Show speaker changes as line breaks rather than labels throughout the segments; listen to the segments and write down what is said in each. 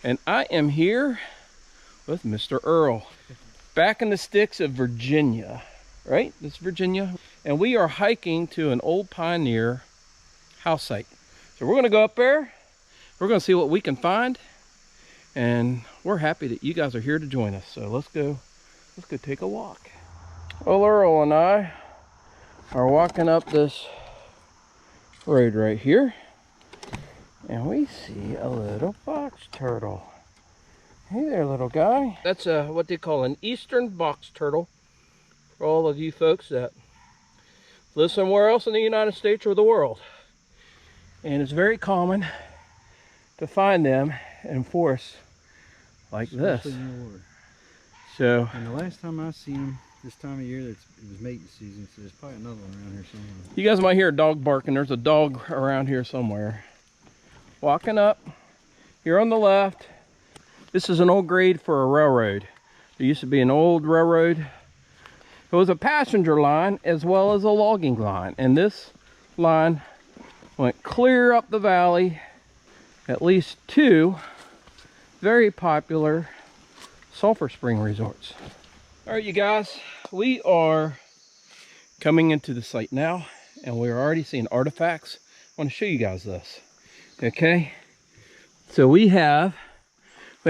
And I am here with Mr. Erle, back in the sticks of Virginia, right? This is Virginia. And we are hiking to an old pioneer house site. So we're gonna go up there, we're gonna see what we can find, and we're happy that you guys are here to join us. So let's go take a walk. Well, Erle and I are walking up this road right here, and we see a little box turtle. Hey there, little guy. That's what they call an eastern box turtle, for all of you folks that live somewhere else in the United States or the world. And it's very common to find them in forests like this. So,
and the last time I seen them this time of year, it was mating season, so there's probably another one around here somewhere.
You guys might hear a dog barking. There's a dog around here somewhere. Walking up here on the left, this is an old grade for a railroad. There used to be an old railroad. It was a passenger line as well as a logging line, and this line went clear up the valley. At least two very popular sulfur spring resorts. All right, you guys, we are coming into the site now, and we're already seeing artifacts. I want to show you guys this. Okay, so we have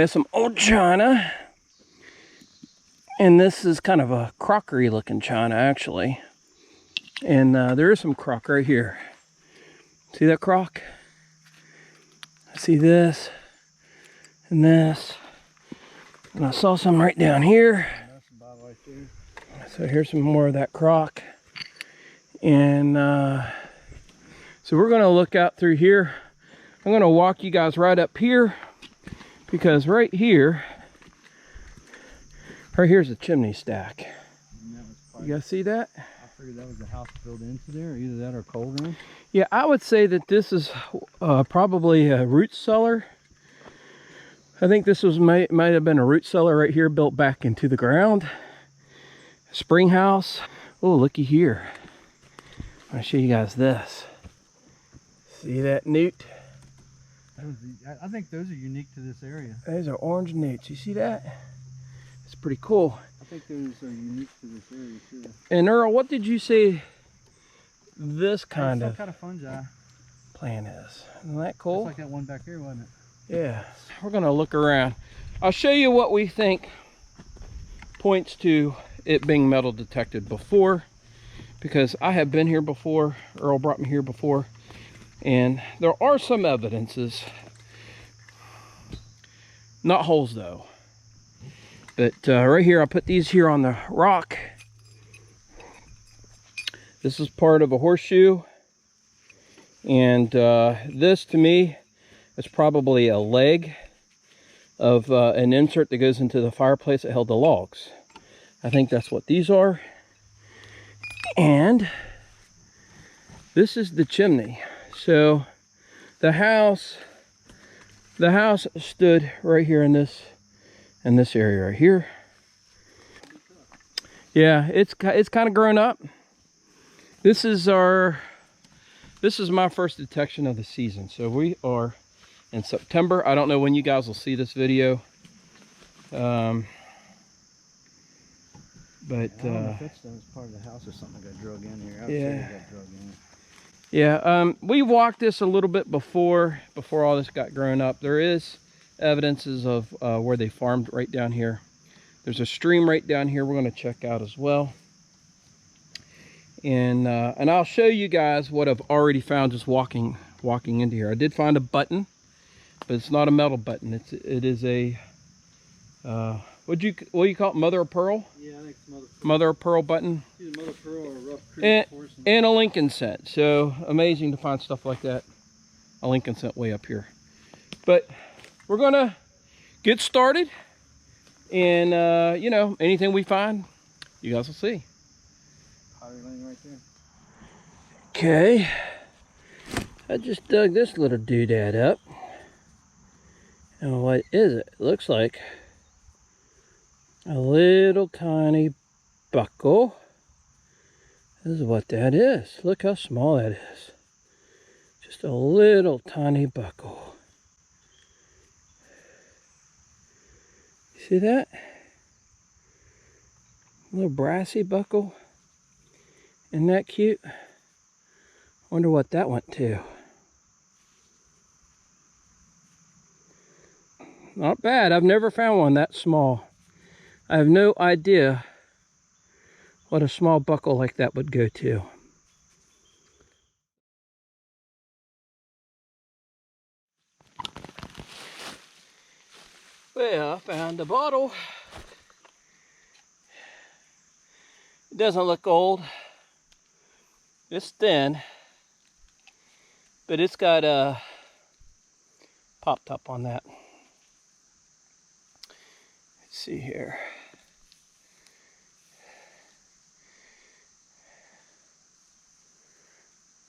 some old china, and this is kind of a crockery looking china actually, and there is some crock right here. See that crock? I see this and this, and I saw some right down here. So here's some more of that crock, and so we're going to look out through here. I'm going to walk you guys right up here, because right here's a chimney stack. You guys see that?
I figured that was the house built into there, either that or a coal room.
Yeah, I would say that this is probably a root cellar. I think this might have been a root cellar right here, built back into the ground. Spring house. Oh, looky here. I'll show you guys this. See that newt?
I think those are unique to this area.
Those are orange newts. You see that? It's pretty cool.
I think those are unique to this area too.
And Erle, what did you say this kind of
fungi
plant is? Isn't that cool?
Just like that one back here, wasn't it?
Yeah. We're gonna look around. I'll show you what we think points to it being metal detected before, because I have been here before. Erle brought me here before, and there are some evidences. Not holes though. But right here, I put these here on the rock. This is part of a horseshoe. And this, to me, is probably a leg of an insert that goes into the fireplace that held the logs. I think that's what these are. And this is the chimney. So the house stood right here in this area right here. Yeah, it's kind of grown up. This is my first detection of the season. So we are in September. I don't know when you guys will see this video. But
I don't know if that's part of the house or something that got drug in here.
Yeah.
Got drug in.
Yeah, we walked this a little bit before all this got grown up. There is evidences of where they farmed right down here. There's a stream right down here we're going to check out as well. And I'll show you guys what I've already found just walking into here. I did find a button, but it's not a metal button. It is a what do you call it? Mother of pearl?
Yeah, I think it's mother of pearl.
Mother of pearl button.
Either mother of pearl or a rough creek porcelain.
And a Lincoln scent. So amazing to find stuff like that. A Lincoln scent way up here. But we're gonna get started, and you know, anything we find, you guys will see.
Pottery lane right there.
Okay, I just dug this little doodad up, and what is it? It looks like a little tiny buckle This is what that is. Look how small that is. Just a little tiny buckle. You see that? Little brassy buckle. Isn't that cute? Wonder what that went to. Not bad. I've never found one that small. I have no idea what a small buckle like that would go to. Well, I found a bottle. It doesn't look old. It's thin, but it's got a pop top on that. Let's see here.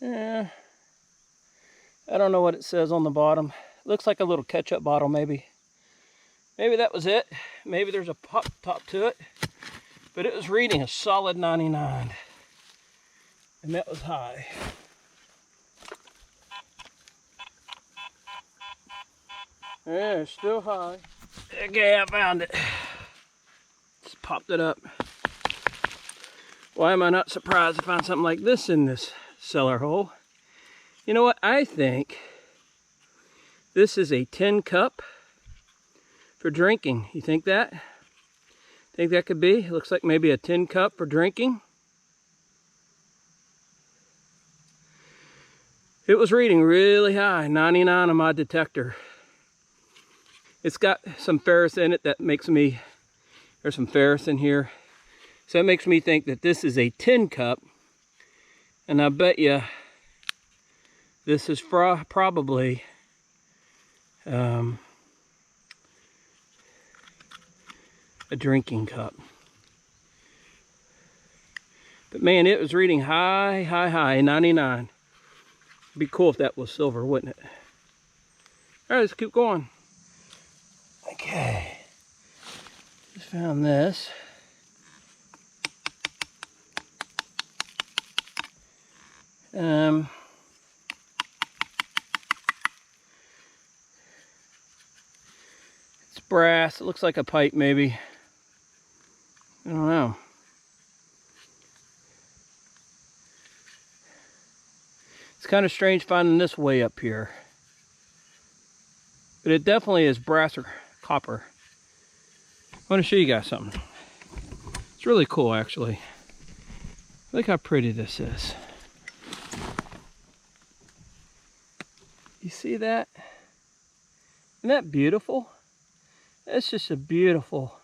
Yeah, I don't know what it says on the bottom. Looks like a little ketchup bottle, maybe. Maybe that was it. Maybe there's a pop top to it. But it was reading a solid 99. And that was high. Yeah, it's still high. Okay, I found it. Just popped it up. Why am I not surprised to find something like this in this cellar hole? You know what? I think this is a tin cup for drinking. You think that? Think that could be? It looks like maybe a tin cup for drinking. It was reading really high, 99 on my detector. It's got some ferrous in it that makes me, there's some ferrous in here. So it makes me think that this is a tin cup. And I bet you this is probably a drinking cup. But man, it was reading high, 99. It'd be cool if that was silver, wouldn't it? All right, let's keep going. Okay, just found this. It's brass. It looks like a pipe, maybe. I don't know. It's kind of strange finding this way up here. But it definitely is brass or copper. I want to show you guys something. It's really cool, actually. Look how pretty this is. You see that? Isn't that beautiful? That's just a beautiful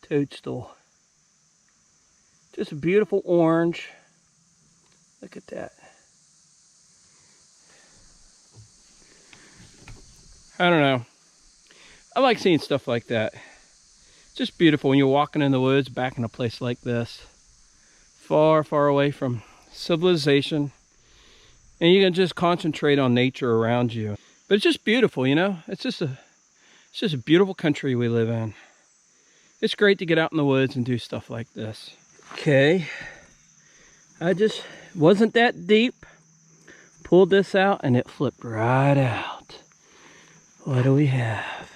toadstool. Just a beautiful orange. Look at that. I don't know. I like seeing stuff like that. It's just beautiful when you're walking in the woods back in a place like this. Far, far away from civilization. And you can just concentrate on nature around you. But it's just beautiful, you know? It's just a beautiful country we live in. It's great to get out in the woods and do stuff like this. Okay. I just wasn't that deep. Pulled this out and it flipped right out. What do we have?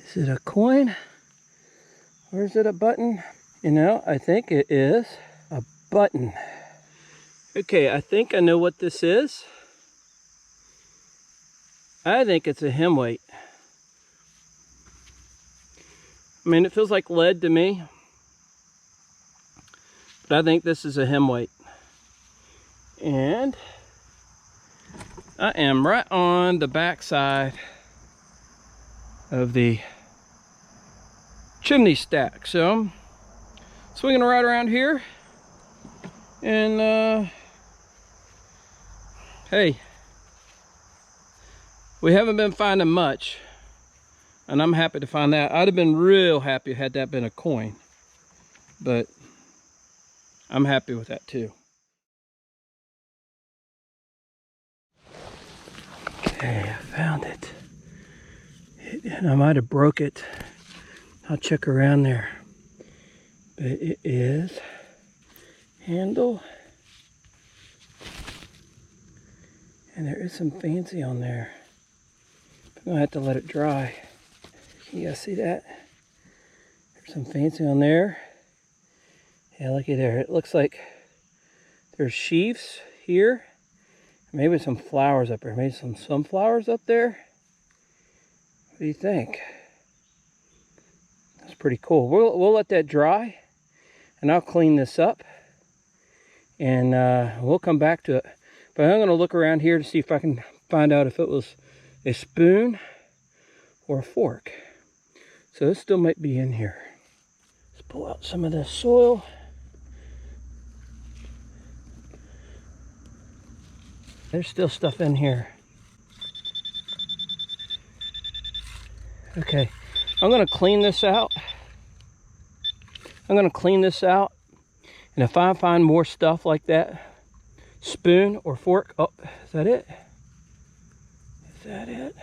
Is it a coin? Or is it a button? You know, I think it is a button. Okay, I think I know what this is. I think it's a hem weight. I mean, it feels like lead to me. But I think this is a hem weight. And I am right on the back side of the chimney stack. So I'm swinging right around here. And hey, we haven't been finding much. And I'm happy to find that. I'd have been real happy had that been a coin. But I'm happy with that too. Okay, I found it. And I might have broke it. I'll check around there. But it is handle And there is some fancy on there. I'm gonna have to let it dry. Can you guys see that? There's some fancy on there. Yeah, looky there. It looks like there's sheaves here. Maybe some flowers up there. Maybe some sunflowers up there. What do you think? That's pretty cool. We'll let that dry, and I'll clean this up, and we'll come back to it. But I'm going to look around here to see if I can find out if it was a spoon or a fork. So this still might be in here. Let's pull out some of this soil. There's still stuff in here. Okay, I'm gonna clean this out. And if I find more stuff like that, spoon or fork, oh, is that it? Is that it?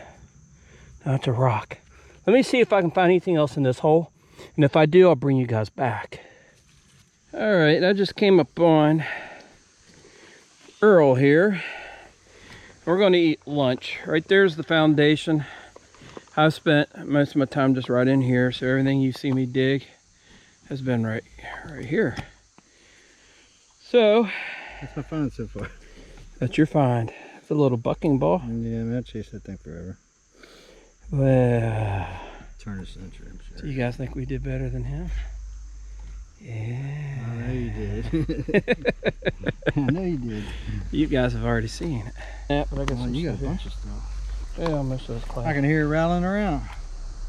No, it's a rock. Let me see if I can find anything else in this hole. And if I do, I'll bring you guys back. All right, I just came up on Erle here. We're going to eat lunch. Right there's the foundation. I've spent most of my time just right in here, so everything you see me dig has been right here. So
that's my find so far.
That's your find. It's a little bucking ball.
Yeah, man, I chased that thing forever.
Well,
turn a century, I'm sure.
So you guys think we did better than him? Yeah.
I know you did. I know you did.
You guys have already seen it. Yeah, but I got some.
You got a
here.
bunch of stuff.
Yeah, most of those class.
I can hear it rattling around.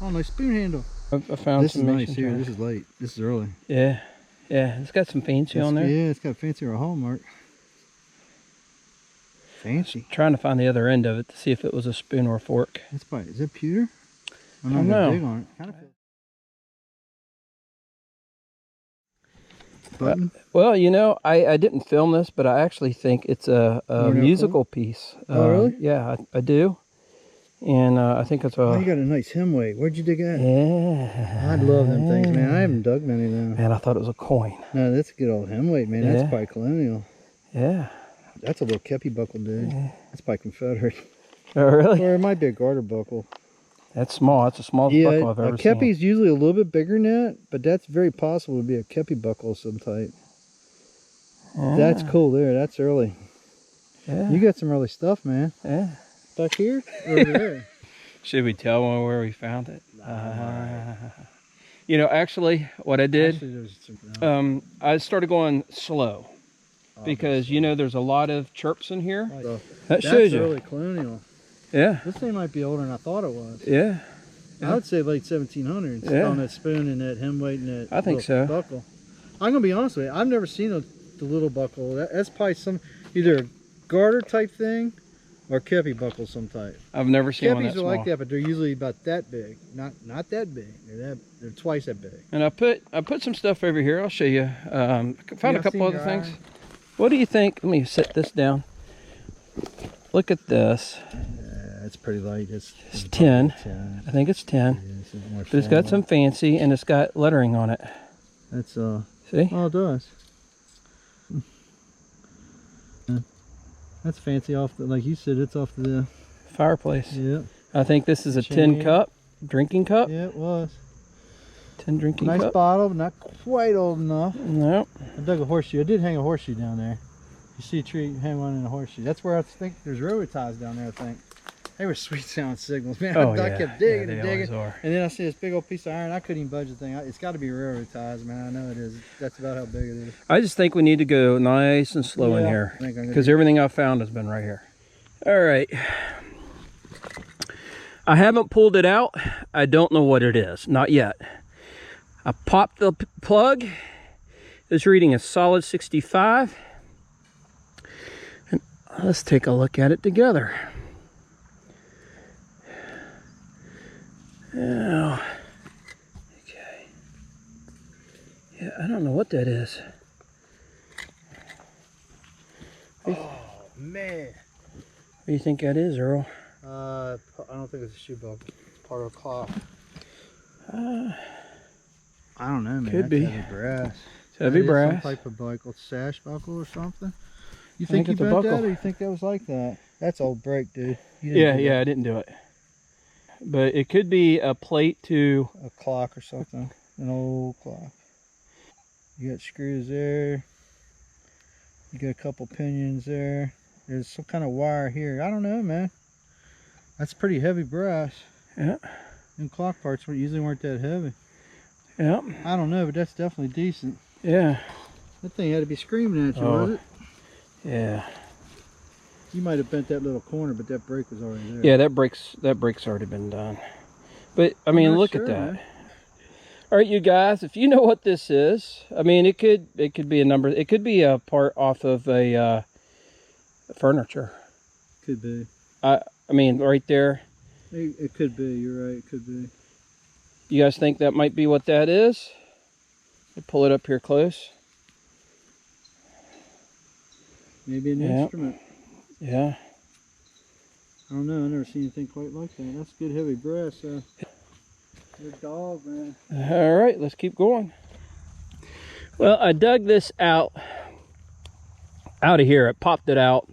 Oh, no spoon handle.
I found
this
some.
This is nice here. This is late. This is early.
Yeah, yeah. It's got some fancy on there.
Yeah, it's got fancy or a hallmark. Fancy.
Trying to find the other end of it to see if it was a spoon or a fork.
That's probably, is it pewter? I'm
I don't know.
Big on it. Kind of button.
Well, you know, I didn't film this, but I actually think it's a musical piece.
Oh, really?
Yeah, I do. And I think it's a...
Oh, you got a nice hem weight. Where'd you dig that?
Yeah.
I love them things, man. I haven't dug many of them.
Man, I thought it was a coin.
No, that's a good old hem weight, man.
Yeah.
That's probably colonial.
Yeah.
That's a little kepi buckle, dude. Yeah. That's probably Confederate.
Oh, really?
Or it might be a garter buckle.
That's small. That's the smallest buckle I've ever seen.
A kepi's usually a little bit bigger than that, but that's very possible to be a kepi buckle of some type. Yeah. That's cool there. That's early. Yeah. You got some early stuff, man.
Yeah.
Back here or over there?
Should we tell them where we found it? You know, actually, what I did, I started going slow. Because, you know, there's a lot of chirps in here. That shows you.
That's early colonial.
Yeah.
This thing might be older than I thought it was.
Yeah.
I would say late 1700s. Yeah. On that spoon and that hem weight and that
I think so.
Buckle. I'm going to be honest with you. I've never seen the little buckle. That's probably some either a garter type thing or kepi buckle some type.
I've never seen one that small.
Kepis are like that, but they're usually about that big. Not that big. They're twice that big.
And I put some stuff over here. I'll show you. I found a couple other things. What do you think? Let me set this down. Look at this.
Yeah, it's pretty light. It's
10. I think it's 10. Yeah, but it's got some fancy and it's got lettering on it.
That's
see?
Oh, it does. That's fancy off the, like you said, it's off the
fireplace.
Yeah.
I think this is a tin cup, drinking cup.
Yeah, it was.
Tin drinking cup.
Nice bottle, but not quite old enough.
No.
I dug a horseshoe. I did hang a horseshoe down there. You see a tree, hang one in a horseshoe. That's where I think there's railroad ties down there, I think. They were sweet sound signals, man.
Oh,
I kept digging and digging.
Are.
And then I see this big old piece of iron. I couldn't even budge the thing. It's got to be railroad ties, man. I know it is. That's about how big it is.
I just think we need to go nice and slow in here. Because everything I've found has been right here. All right. I haven't pulled it out. I don't know what it is. Not yet. I popped the plug. It's reading a solid 65. And let's take a look at it together. Oh, okay. Yeah, I don't know what that is.
Oh, man.
What do you think that is, Earl?
I don't think it's a shoe buckle. It's part of a cloth. I don't know, man.
Could be.
Heavy brass.
It's heavy brass.
Some type of buckle, sash buckle or something. You think you bent that, or you think that was like that? That's old brake, dude.
Yeah, I didn't do it. But it could be a plate to
a clock or something. An old clock. You got screws there. You got a couple pinions there. There's some kind of wire here. I don't know, man. That's pretty heavy brass.
Yeah.
And clock parts usually weren't that heavy.
Yeah.
I don't know, but that's definitely decent.
Yeah.
That thing had to be screaming at you, was it?
Yeah.
You might have bent that little corner, but that brake was already there.
Yeah, that brake's already been done. But I mean, look at that. Man. All right, you guys, if you know what this is, I mean, it could be a number. It could be a part off of a furniture.
Could be.
I mean, right there.
It could be. You're right. It could be.
You guys think that might be what that is? I'll pull it up here close.
Maybe an instrument.
Yeah.
I don't know. I never seen anything quite like that. That's good heavy brass. Good dog, man.
All right, let's keep going. Well, I dug this out of here. I popped it out.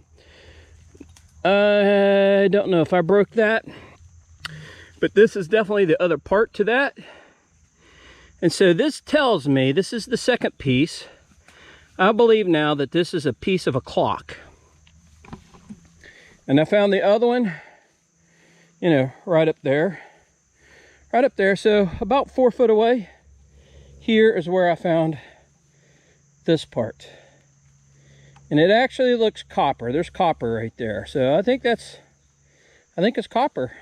I don't know if I broke that, but this is definitely the other part to that. And so this tells me, this is the second piece. I believe now that this is a piece of a clock. And I found the other one, you know, right up there. Right up there, so about 4 foot away. Here is where I found this part. And it actually looks copper. There's copper right there. So I think it's copper.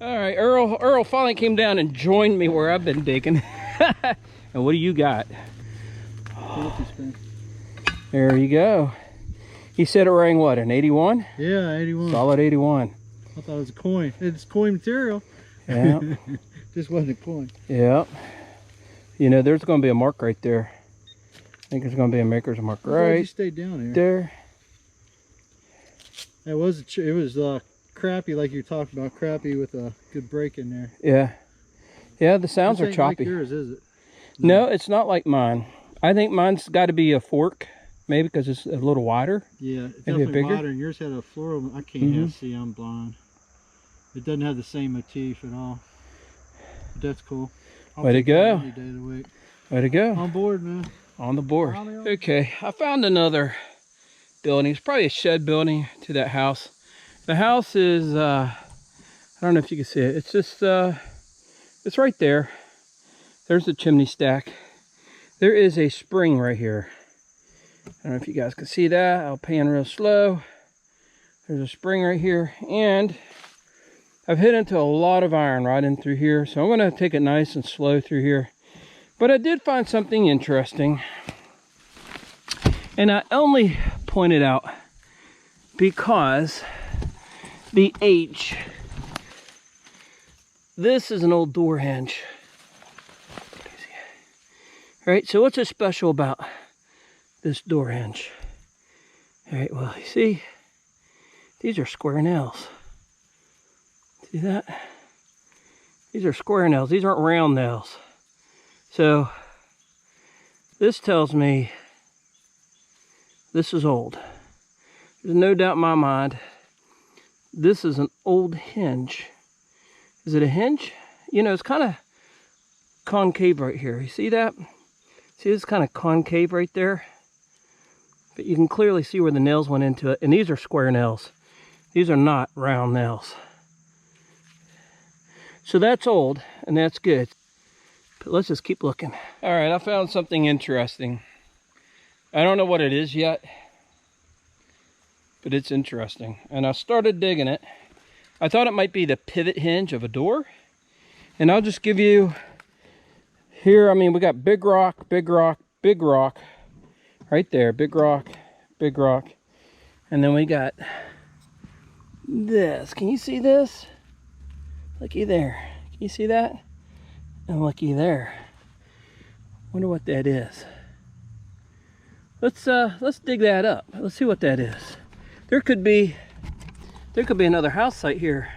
All right, Earl finally came down and joined me where I've been digging. And what do you got? There you go. He said it rang what, an 81?
Yeah, 81.
Solid 81.
I thought it was a coin. It's coin material.
Yeah.
Just wasn't a coin.
Yeah. You know, there's going to be a mark right there. I think there's going to be a maker's mark right
you stayed down here.
there.
It was crappy, like you talked about, crappy with a good break in there.
Yeah. Yeah, the sounds are choppy.
Like yours, is it?
No, it's not like mine. I think mine's got to be a fork, maybe because it's a little wider.
Yeah, it's
maybe
definitely wider, and yours had a floral. I can't see, I'm blind. It doesn't have the same motif at all. But that's cool.
Way to go.
Any day of the week.
Way to go.
On board, man.
On the board. Okay, I found another building. It's probably a shed building to that house. The house is, I don't know if you can see it. It's just, it's right there. There's the chimney stack. There is a spring right here. I don't know if you guys can see that. I'll pan real slow. There's a spring right here. And I've hit into a lot of iron right in through here. So I'm going to take it nice and slow through here. But I did find something interesting. And I only pointed out because the H. This is an old door hinge. All right, so what's so special about this door hinge? All right, well, you see, these are square nails. See that? These are square nails. These aren't round nails. So this tells me this is old. There's no doubt in my mind this is an old hinge. Is it a hinge? You know, it's kind of concave right here. You see that? See, it's kind of concave right there. But you can clearly see where the nails went into it. And these are square nails. These are not round nails. So that's old, and that's good. But let's just keep looking. All right, I found something interesting. I don't know what it is yet, but it's interesting. And I started digging it. I thought it might be the pivot hinge of a door. And I'll just give you here, I mean, we got big rock, big rock, big rock. Right there, big rock, big rock. And then we got this. Can you see this? Looky there. Can you see that? And looky there. Wonder what that is. Let's dig that up. Let's see what that is. There could be another house site here.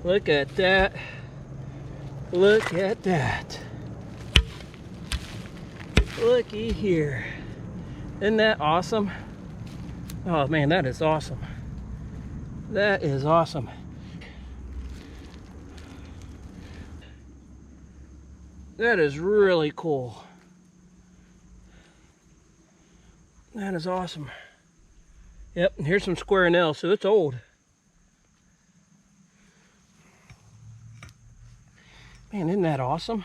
Look at that. Look at that. Looky here. Isn't that awesome? Oh man, that is awesome. That is awesome. That is really cool. That is awesome. Yep, and here's some square nails, so it's old. Man, isn't that awesome?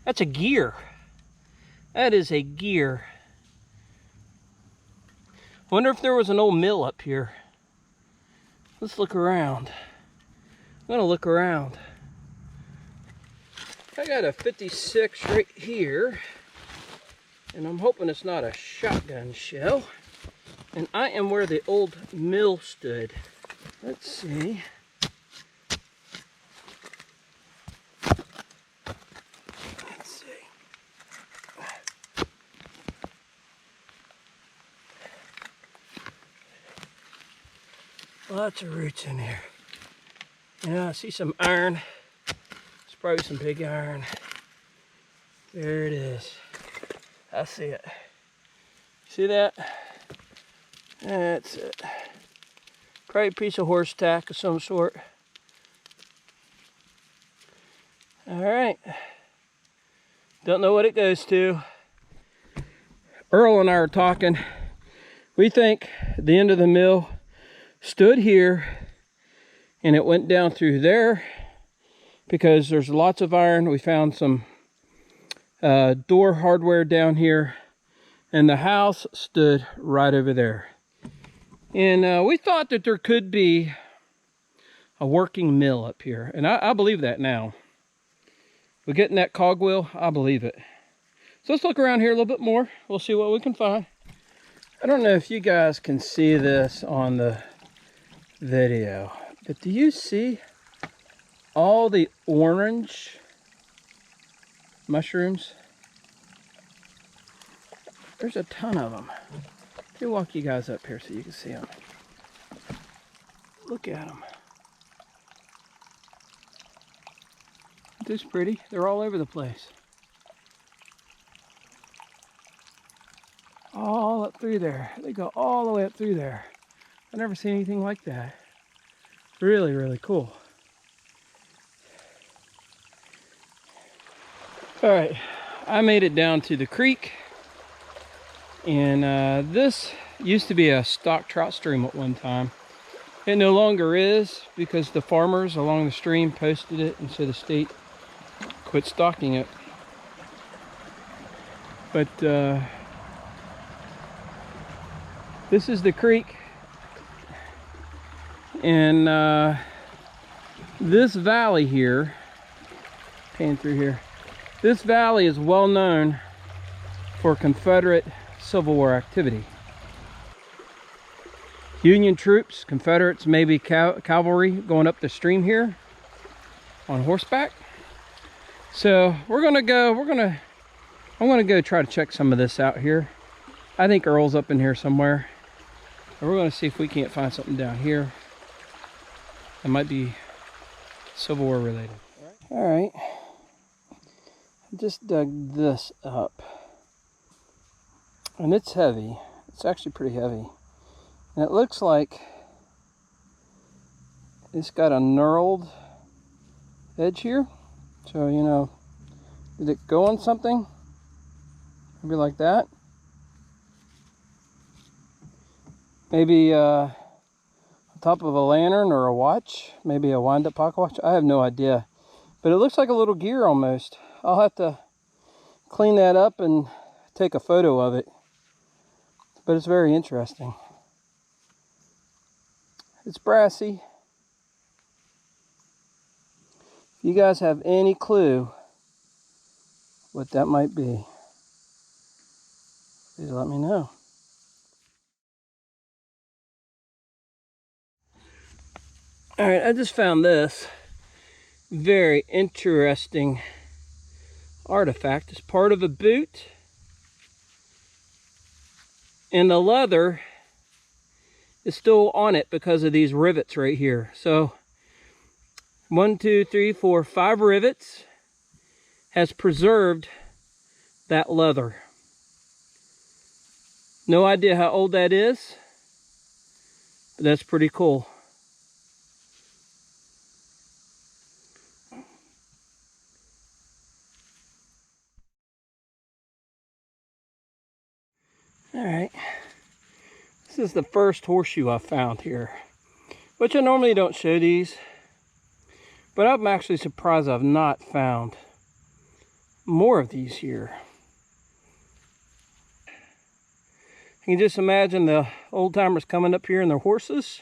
That's a gear. That is a gear. Wonder if there was an old mill up here. Let's look around. I'm gonna look around. I got a 56 right here, and I'm hoping it's not a shotgun shell. And I am where the old mill stood. Let's see. Let's see. Lots of roots in here. Yeah, I see some iron. It's probably some big iron. There it is. I see it. See that? That's it. Probably a piece of horse tack of some sort. All right. Don't know what it goes to. Earl and I are talking. We think the end of the mill stood here and it went down through there because there's lots of iron. We found some door hardware down here, and the house stood right over there. And we thought that there could be a working mill up here, and I believe that now. We're getting that cogwheel, I believe it. So let's look around here a little bit more. We'll see what we can find. I don't know if you guys can see this on the video, but do you see all the orange mushrooms? There's a ton of them. Let me walk you guys up here so you can see them. Look at them. Isn't this pretty? They're all over the place. All up through there. They go all the way up through there. I've never seen anything like that. Really, really cool. All right, I made it down to the creek, and this used to be a stock trout stream at one time. It no longer is because the farmers along the stream posted it, and so the state quit stocking it. But this is the creek, and this valley here, pan through here, this valley is well known for Confederate Civil War activity. Union troops, Confederates, maybe cavalry going up the stream here on horseback. So I'm gonna go try to check some of this out here. I think Earl's up in here somewhere. And we're gonna see if we can't find something down here that might be Civil War related. All right. I just dug this up, and it's heavy. It's actually pretty heavy, and it looks like it's got a knurled edge here. So, you know, did it go on something? Maybe like that. Maybe on top of a lantern or a watch. Maybe a wind-up pocket watch. I have no idea. But it looks like a little gear almost. I'll have to clean that up and take a photo of it. But it's very interesting. It's brassy. If you guys have any clue what that might be, please let me know. All right, I just found this very interesting artifact. It's part of a boot, and the leather is still on it because of these rivets right here. So 1, 2, 3, 4, 5 rivets has preserved that leather. No idea how old that is, but that's pretty cool. All right, this is the first horseshoe I found here, which I normally don't show these, but I'm actually surprised I've not found more of these here. You can just imagine the old timers coming up here in their horses,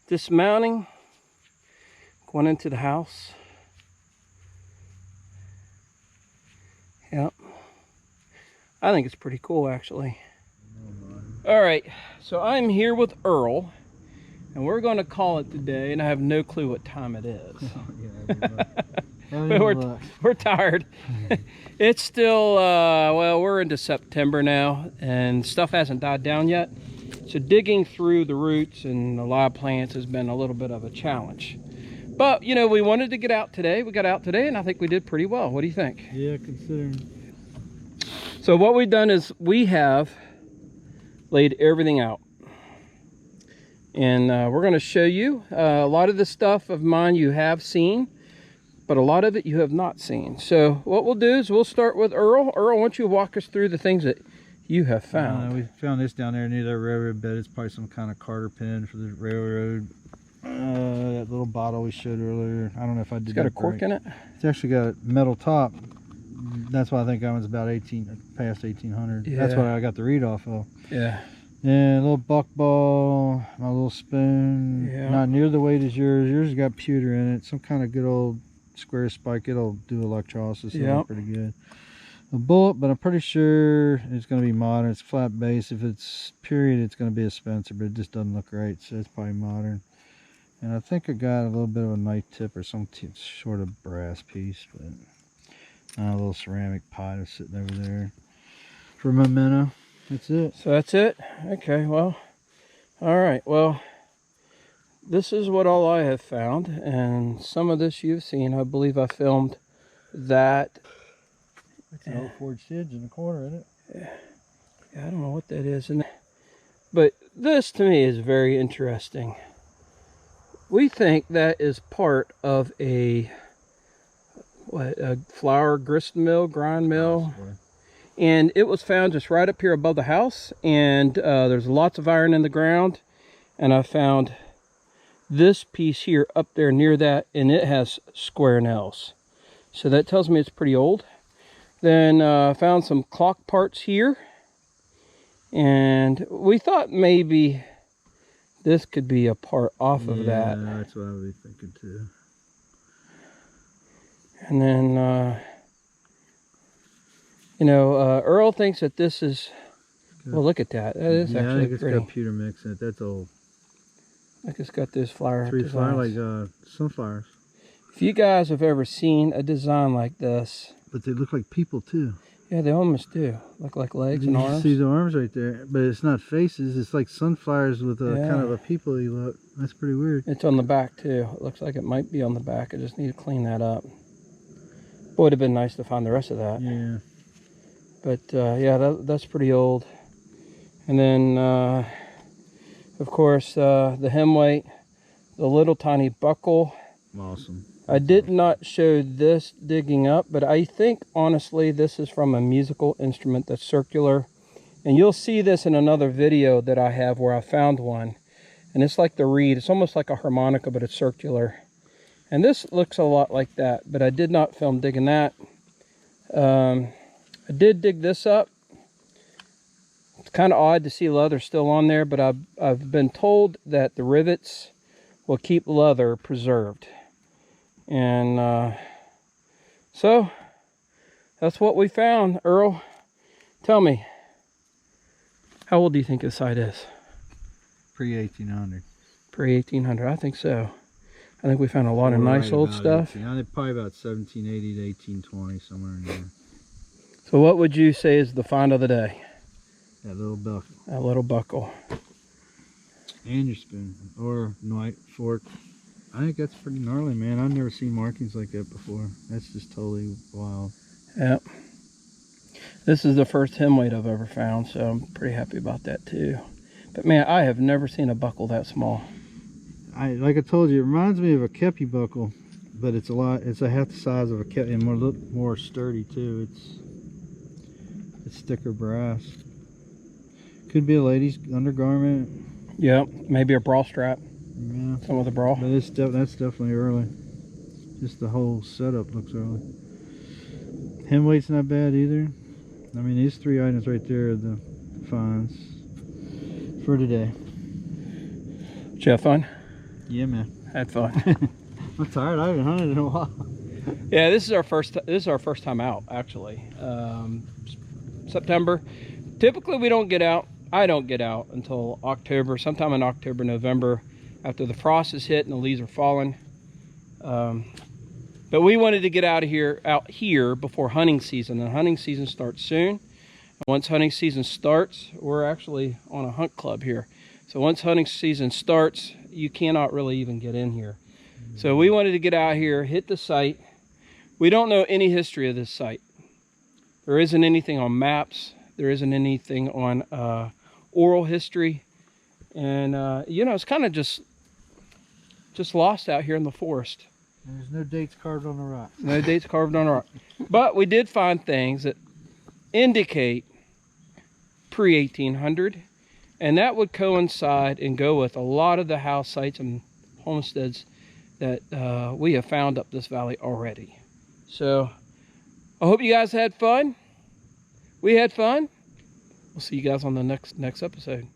dismounting, going into the house. Yep. I think it's pretty cool, actually. All right, so I'm here with Earl, and we're going to call it today, and I have no clue what time it is. We're tired. It's still, well, we're into September now, and stuff hasn't died down yet. So digging through the roots and the live plants has been a little bit of a challenge. But, you know, we wanted to get out today. We got out today, and I think we did pretty well. What do you think?
Yeah, considering.
So what we've done is we have laid everything out. And we're going to show you a lot of the stuff of mine you have seen, but a lot of it you have not seen. So what we'll do is we'll start with Earl. Earl, why don't you walk us through the things that you have found?
We found this down there near that railroad bed. It's probably some kind of carter pin for the railroad. That little bottle we showed earlier. I don't know if I did.
It's got a cork in it?
It's actually got a metal top. That's why I think that one's about past 1800.
Yeah.
That's what I got the read off of.
Yeah.
And a little buckball, my little spoon.
Yeah.
Not near the weight as yours. Yours has got pewter in it. Some kind of good old square spike. It'll do electrolysis.
Yeah.
Pretty good. A bullet, but I'm pretty sure it's going to be modern. It's flat base. If it's period, it's going to be a Spencer, but it just doesn't look right, so it's probably modern. And I think I got a little bit of a knife tip or some sort of brass piece, but a little ceramic pot is sitting over there for memento. That's it.
So that's it? Okay, well, all right. Well, this is what all I have found, and some of this you've seen. I believe I filmed that.
It's an old forged hinge in the corner, isn't it?
Yeah, I don't know what that is. But this to me is very interesting. We think that is part of a flour grist mill, grind mill. And it was found just right up here above the house, and there's lots of iron in the ground. And I found this piece here up there near that, and it has square nails. So that tells me it's pretty old. Then I found some clock parts here, and we thought maybe this could be a part off of that.
Yeah, that's what I would be thinking too.
And then, you know, Earl thinks that this is, well, look at that. That is actually
I think it's
pretty.
got pewter mix in it. That's old.
Like it's got this flower.
Three flower,
designs.
like sunflowers.
If you guys have ever seen a design like this.
But they look like people too.
Yeah, they almost do. Look like legs and arms.
You see the arms right there, but it's not faces. It's like sunflowers with a kind of a people-y look. That's pretty weird.
It's on the back too. It looks like it might be on the back. I just need to clean that up. Boy, it'd have been nice to find the rest of that.
Yeah.
But yeah, that's pretty old. And then, of course, the hem weight, the little tiny buckle.
Awesome.
I did not show this digging up, but I think, honestly, this is from a musical instrument that's circular. And you'll see this in another video that I have where I found one. And it's like the reed. It's almost like a harmonica, but it's circular. And this looks a lot like that, but I did not film digging that. I did dig this up. It's kind of odd to see leather still on there, but I've been told that the rivets will keep leather preserved. And so that's what we found. Earl, tell me, how old do you think this site is?
Pre-1800.
Pre-1800, I think so. I think we found a lot of nice old stuff.
Probably about 1780 to 1820, somewhere in there.
So what would you say is the find of the day?
That little buckle.
That little buckle.
And your spoon. Or knife, fork. I think that's pretty gnarly, man. I've never seen markings like that before. That's just totally wild.
Yep. This is the first hem weight I've ever found, so I'm pretty happy about that too. But man, I have never seen a buckle that small.
Like I told you, it reminds me of a kepi buckle, but it's a half the size of a kepi and more sturdy too. It's thicker brass. Could be a lady's undergarment.
Yep, maybe a bra strap.
Yeah.
Some with a bra.
But that's definitely early. Just the whole setup looks early. Hem weight's not bad either. I mean, these three items right there are the finds for today.
Did you have fun?
Yeah, man.
Had fun.
I'm tired. I haven't hunted in a while.
Yeah, this is our first time out actually. September. Typically we don't get out. I don't get out until October, sometime in October, November, after the frost is hit and the leaves are falling. But we wanted to get out here before hunting season, and hunting season starts soon. And once hunting season starts, we're actually on a hunt club here. So once hunting season starts, you cannot really even get in here. So we wanted to get out here, hit the site. We don't know any history of this site. There isn't anything on maps. There isn't anything on oral history. And, you know, it's kind of just lost out here in the forest.
And there's no dates carved on the rock.
No dates carved on the rock. But we did find things that indicate pre-1800. And that would coincide and go with a lot of the house sites and homesteads that we have found up this valley already. So I hope you guys had fun. We had fun. We'll see you guys on the next episode.